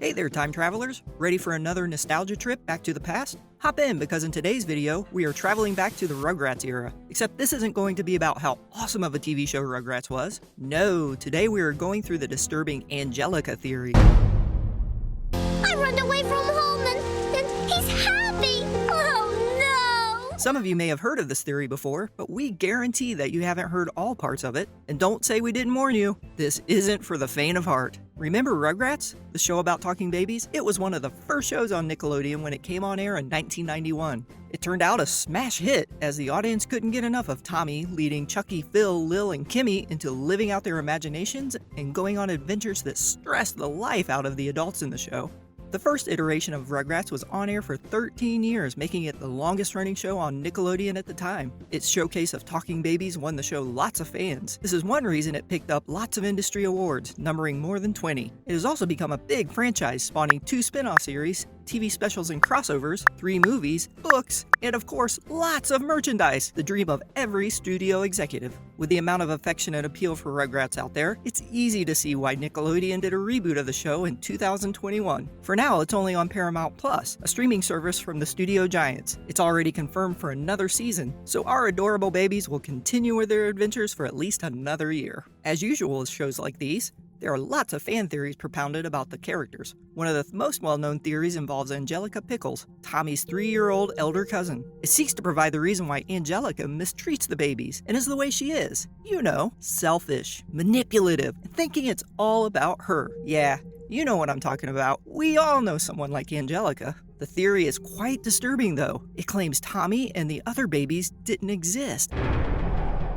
Hey there, time travelers! Ready for another nostalgia trip back to the past? Hop in, because in today's video, we are traveling back to the Rugrats era. Except this isn't going to be about how awesome of a TV show Rugrats was. No, today we are going through the disturbing Angelica theory. I run away from home and he's happy! Oh no! Some of you may have heard of this theory before, but we guarantee that you haven't heard all parts of it. And don't say we didn't warn you. This isn't for the faint of heart. Remember Rugrats, the show about talking babies? It was one of the first shows on Nickelodeon when it came on air in 1991. It turned out a smash hit, as the audience couldn't get enough of Tommy leading Chucky, Phil, Lil, and Kimmy into living out their imaginations and going on adventures that stressed the life out of the adults in the show. The first iteration of Rugrats was on air for 13 years, making it the longest running show on Nickelodeon at the time. Its showcase of talking babies won the show lots of fans. This is one reason it picked up lots of industry awards, numbering more than 20. It has also become a big franchise, spawning 2 spin-off series, TV specials and crossovers, 3 movies, books, and of course, lots of merchandise, the dream of every studio executive. With the amount of affection and appeal for Rugrats out there, it's easy to see why Nickelodeon did a reboot of the show in 2021. For now, it's only on Paramount Plus, a streaming service from the studio giants. It's already confirmed for another season, so our adorable babies will continue with their adventures for at least another year. As usual with shows like these, there are lots of fan theories propounded about the characters. One of the most well-known theories involves Angelica Pickles, Tommy's 3-year-old elder cousin. It seeks to provide the reason why Angelica mistreats the babies and is the way she is. You know, selfish, manipulative, and thinking it's all about her. Yeah, you know what I'm talking about. We all know someone like Angelica. The theory is quite disturbing though. It claims Tommy and the other babies didn't exist,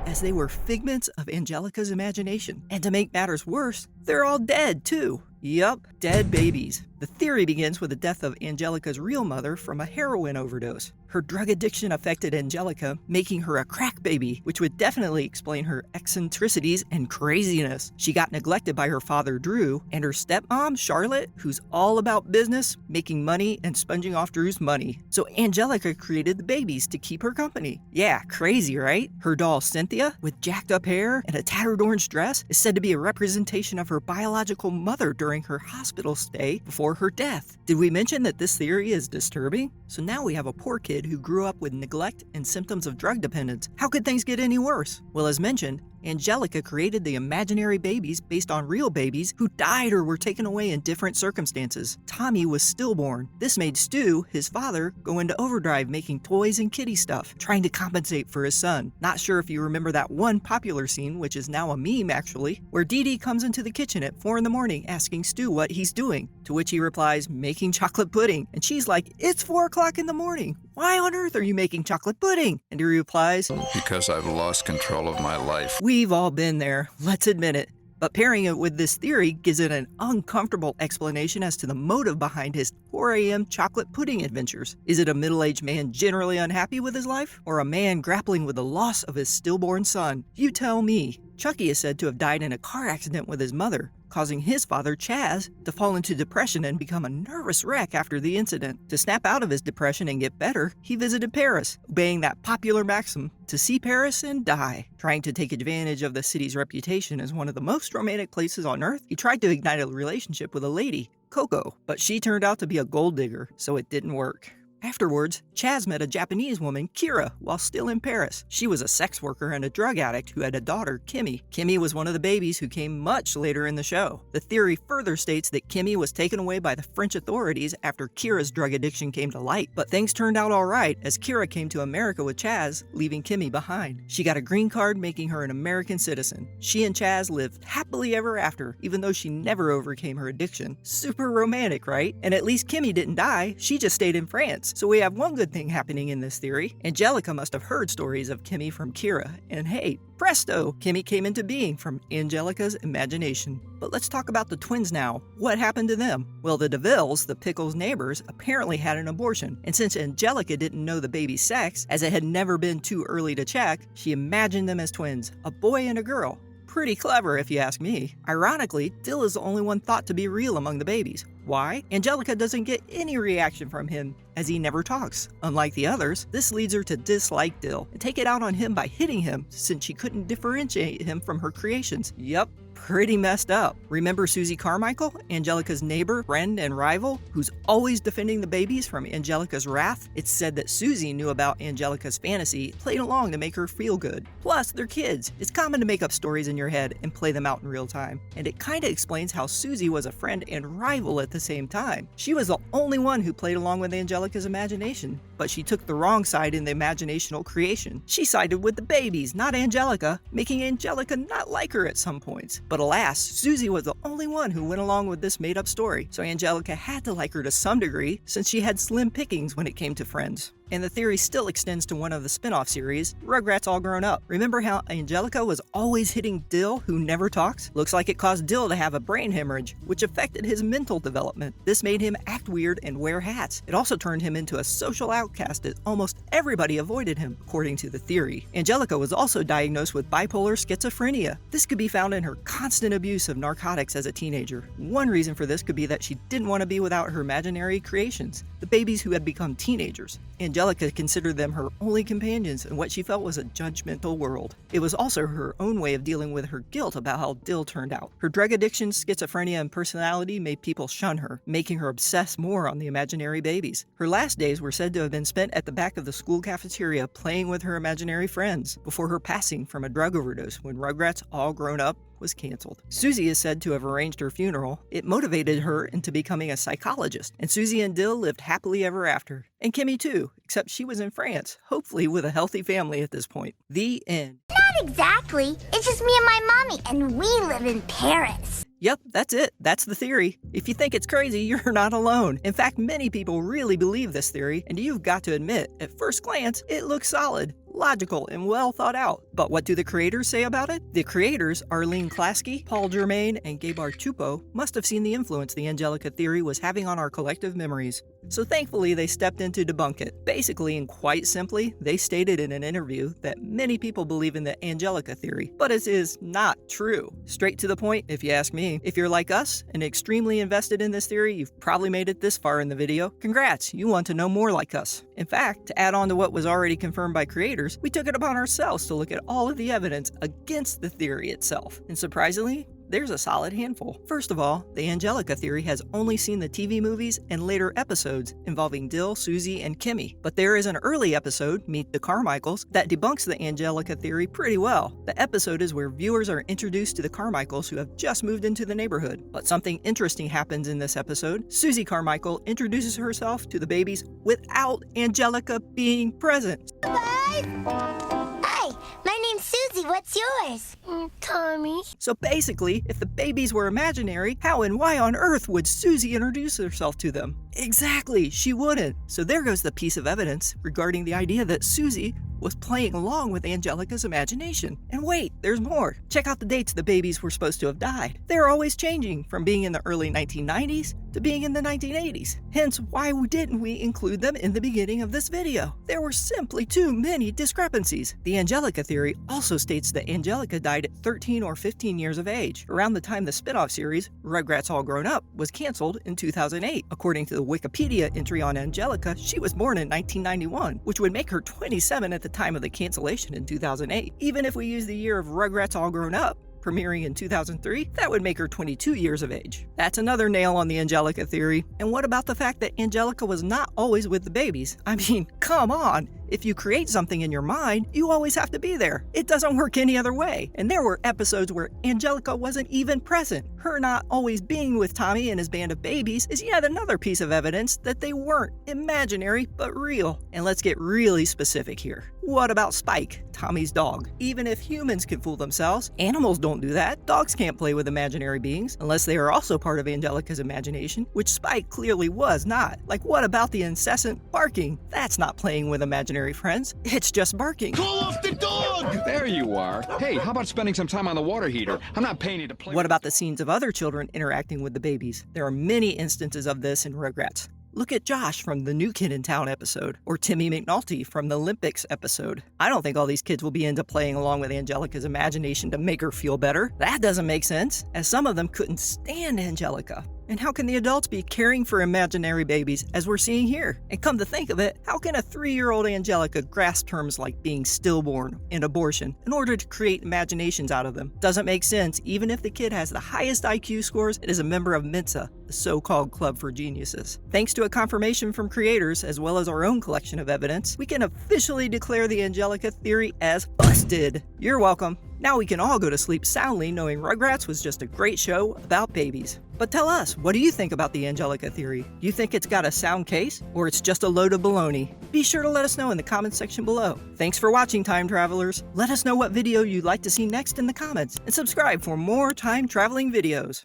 as they were figments of Angelica's imagination. And to make matters worse, they're all dead too. Yup, dead babies. The theory begins with the death of Angelica's real mother from a heroin overdose. Her drug addiction affected Angelica, making her a crack baby, which would definitely explain her eccentricities and craziness. She got neglected by her father, Drew, and her stepmom, Charlotte, who's all about business, making money, and sponging off Drew's money. So Angelica created the babies to keep her company. Yeah, crazy, right? Her doll, Cynthia, with jacked up hair and a tattered orange dress, is said to be a representation of her biological mother during her hospital stay before her death. Did we mention that this theory is disturbing? So now we have a poor kid who grew up with neglect and symptoms of drug dependence. How could things get any worse? Well, as mentioned, Angelica created the imaginary babies based on real babies who died or were taken away in different circumstances. Tommy was stillborn. This made Stu, his father, go into overdrive making toys and kitty stuff, trying to compensate for his son. Not sure if you remember that one popular scene, which is now a meme actually, where Dee Dee comes into the kitchen at 4 in the morning asking Stu what he's doing, to which he replies, making chocolate pudding. And she's like, it's 4 o'clock in the morning. Why on earth are you making chocolate pudding? And he replies, because I've lost control of my life. We've all been there, let's admit it. But pairing it with this theory gives it an uncomfortable explanation as to the motive behind his 4 a.m. chocolate pudding adventures. Is it a middle-aged man generally unhappy with his life? Or a man grappling with the loss of his stillborn son? You tell me. Chucky is said to have died in a car accident with his mother, causing his father, Chaz, to fall into depression and become a nervous wreck after the incident. To snap out of his depression and get better, he visited Paris, obeying that popular maxim, to see Paris and die. Trying to take advantage of the city's reputation as one of the most romantic places on earth, he tried to ignite a relationship with a lady, Coco, but she turned out to be a gold digger, so it didn't work. Afterwards, Chaz met a Japanese woman, Kira, while still in Paris. She was a sex worker and a drug addict who had a daughter, Kimmy. Kimmy was one of the babies who came much later in the show. The theory further states that Kimmy was taken away by the French authorities after Kira's drug addiction came to light. But things turned out alright, as Kira came to America with Chaz, leaving Kimmy behind. She got a green card, making her an American citizen. She and Chaz lived happily ever after, even though she never overcame her addiction. Super romantic, right? And at least Kimmy didn't die, she just stayed in France. So we have one good thing happening in this theory. Angelica must have heard stories of Kimmy from Kira, and hey, presto, Kimmy came into being from Angelica's imagination. But let's talk about the twins now. What happened to them? Well, the DeVilles, the Pickles' neighbors, apparently had an abortion, and since Angelica didn't know the baby's sex, as it had never been too early to check, she imagined them as twins, a boy and a girl. Pretty clever if you ask me. Ironically, Dill is the only one thought to be real among the babies. Why? Angelica doesn't get any reaction from him, as he never talks. Unlike the others, this leads her to dislike Dill and take it out on him by hitting him, since she couldn't differentiate him from her creations. Yup, pretty messed up. Remember Susie Carmichael, Angelica's neighbor, friend, and rival, who's always defending the babies from Angelica's wrath? It's said that Susie knew about Angelica's fantasy, played along to make her feel good. Plus, they're kids. It's common to make up stories in your head and play them out in real time. And it kinda explains how Susie was a friend and rival at the same time. She was the only one who played along with Angelica's imagination, but she took the wrong side in the imaginational creation. She sided with the babies, not Angelica, making Angelica not like her at some points. But alas, Susie was the only one who went along with this made-up story, so Angelica had to like her to some degree since she had slim pickings when it came to friends. And the theory still extends to one of the spin-off series, Rugrats All Grown Up. Remember how Angelica was always hitting Dill, who never talks? Looks like it caused Dill to have a brain hemorrhage, which affected his mental development. This made him act weird and wear hats. It also turned him into a social outcast as almost everybody avoided him, according to the theory. Angelica was also diagnosed with bipolar schizophrenia. This could be found in her constant abuse of narcotics as a teenager. One reason for this could be that she didn't want to be without her imaginary creations, the babies who had become teenagers. Angelica considered them her only companions in what she felt was a judgmental world. It was also her own way of dealing with her guilt about how Dill turned out. Her drug addiction, schizophrenia, and personality made people shun her, making her obsess more on the imaginary babies. Her last days were said to have been spent at the back of the school cafeteria playing with her imaginary friends before her passing from a drug overdose when Rugrats All Grown Up was canceled. Susie is said to have arranged her funeral. It motivated her into becoming a psychologist, and Susie and Dill lived happily ever after. And Kimmy too, except she was in France, hopefully with a healthy family at this point. The end. Not exactly. It's just me and my mommy, and we live in Paris. Yep, that's it. That's the theory. If you think it's crazy, you're not alone. In fact, many people really believe this theory, and you've got to admit, at first glance, it looks solid, logical, and well thought out. But what do the creators say about it? The creators, Arlene Klasky, Paul Germain, and Gabar Chupo, must have seen the influence the Angelica theory was having on our collective memories. So thankfully, they stepped in to debunk it. Basically, and quite simply, they stated in an interview that many people believe in the Angelica theory, but it is not true. Straight to the point, if you ask me. If you're like us and extremely invested in this theory, you've probably made it this far in the video. Congrats, you want to know more like us. In fact, to add on to what was already confirmed by creators, we took it upon ourselves to look at all of the evidence against the theory itself. And surprisingly, there's a solid handful. First of all, the Angelica theory has only seen the TV movies and later episodes involving Dill, Susie, and Kimmy. But there is an early episode, Meet the Carmichaels, that debunks the Angelica theory pretty well. The episode is where viewers are introduced to the Carmichaels who have just moved into the neighborhood. But something interesting happens in this episode. Susie Carmichael introduces herself to the babies without Angelica being present. Hi, my name's Susie. What's yours? Tommy. So basically, if the babies were imaginary, how and why on earth would Susie introduce herself to them? Exactly, she wouldn't. So there goes the piece of evidence regarding the idea that Susie was playing along with Angelica's imagination. And wait, there's more. Check out the dates the babies were supposed to have died. They're always changing, from being in the early 1990s to being in the 1980s. Hence, why didn't we include them in the beginning of this video? There were simply too many discrepancies. The Angelica theory also states that Angelica died at 13 or 15 years of age, around the time the spin-off series, Rugrats All Grown Up, was canceled in 2008. According to the Wikipedia entry on Angelica, she was born in 1991, which would make her 27 at the time of the cancellation in 2008. Even if we use the year of Rugrats All Grown Up, premiering in 2003, that would make her 22 years of age. That's another nail on the Angelica theory. And what about the fact that Angelica was not always with the babies? I mean, come on! If you create something in your mind, you always have to be there. It doesn't work any other way. And there were episodes where Angelica wasn't even present. Her not always being with Tommy and his band of babies is yet another piece of evidence that they weren't imaginary, but real. And let's get really specific here. What about Spike, Tommy's dog? Even if humans can fool themselves, animals don't do that. Dogs can't play with imaginary beings unless they are also part of Angelica's imagination, which Spike clearly was not. Like, what about the incessant barking? That's not playing with imaginary friends. It's just barking. Call off the dog! There you are. Hey, how about spending some time on the water heater? I'm not paying you to play. What about the scenes of other children interacting with the babies? There are many instances of this in Rugrats. Look at Josh from the New Kid in Town episode, or Timmy McNulty from the Olympics episode. I don't think all these kids will be into playing along with Angelica's imagination to make her feel better. That doesn't make sense, as some of them couldn't stand Angelica. And how can the adults be caring for imaginary babies as we're seeing here? And come to think of it, how can a 3-year-old Angelica grasp terms like being stillborn and abortion in order to create imaginations out of them? Doesn't make sense even if the kid has the highest IQ scores and is a member of Mensa, the so-called club for geniuses. Thanks to a confirmation from creators as well as our own collection of evidence, we can officially declare the Angelica theory as busted. You're welcome. Now we can all go to sleep soundly knowing Rugrats was just a great show about babies. But tell us, what do you think about the Angelica theory? Do you think it's got a sound case, or it's just a load of baloney? Be sure to let us know in the comments section below. Thanks for watching, time travelers. Let us know what video you'd like to see next in the comments, and subscribe for more time traveling videos.